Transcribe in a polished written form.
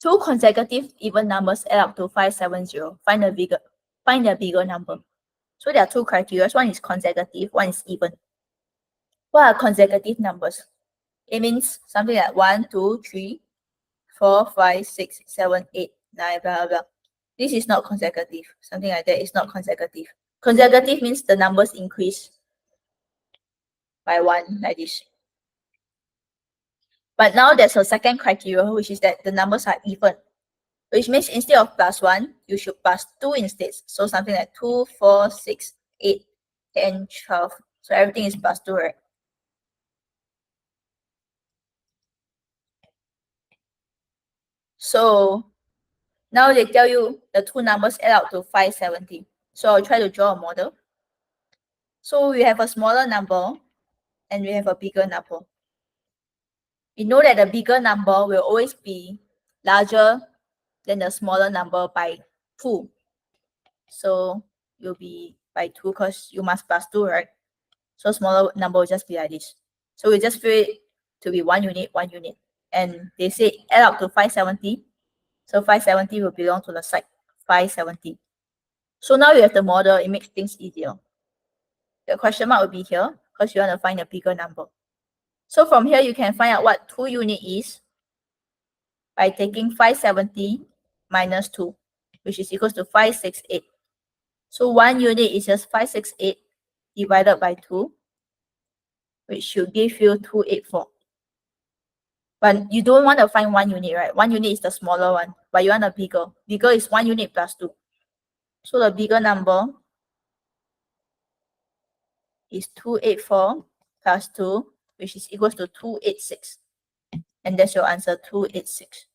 Two consecutive even numbers add up to 570. Find the bigger number. So there are two criteria. One is consecutive, one is even. What are consecutive numbers? It means something like 1, 2, 3, 4, 5, 6, 7, 8, 9, blah, blah, blah. This is not consecutive. Something like that is not consecutive. Consecutive means the numbers increase by 1, like this. But now there's a second criteria, which is that the numbers are even. Which means instead of +1, you should +2 instead. So something like 2, 4, 6, 8, 10, 12. So everything is +2, right? So now they tell you the two numbers add up to 570. So I'll try to draw a model. So we have a smaller number and we have a bigger number. We know that the bigger number will always be larger than the smaller number by 2. So you'll be by 2 because you must +2, right? So smaller number will just be like this. So we just fill it to be 1 unit, 1 unit. And they say add up to 570. So 570 will belong to the side 570. So now you have the model, it makes things easier. The question mark will be here because you want to find a bigger number. So from here, you can find out what 2 unit is by taking 570 minus 2, which is equals to 568. So 1 unit is just 568 divided by 2, which should give you 284. But you don't want to find 1 unit, right? 1 unit is the smaller one, but you want a bigger. Bigger is 1 unit plus 2. So the bigger number is 284 plus 2, which is equals to 286. And that's your answer, 286.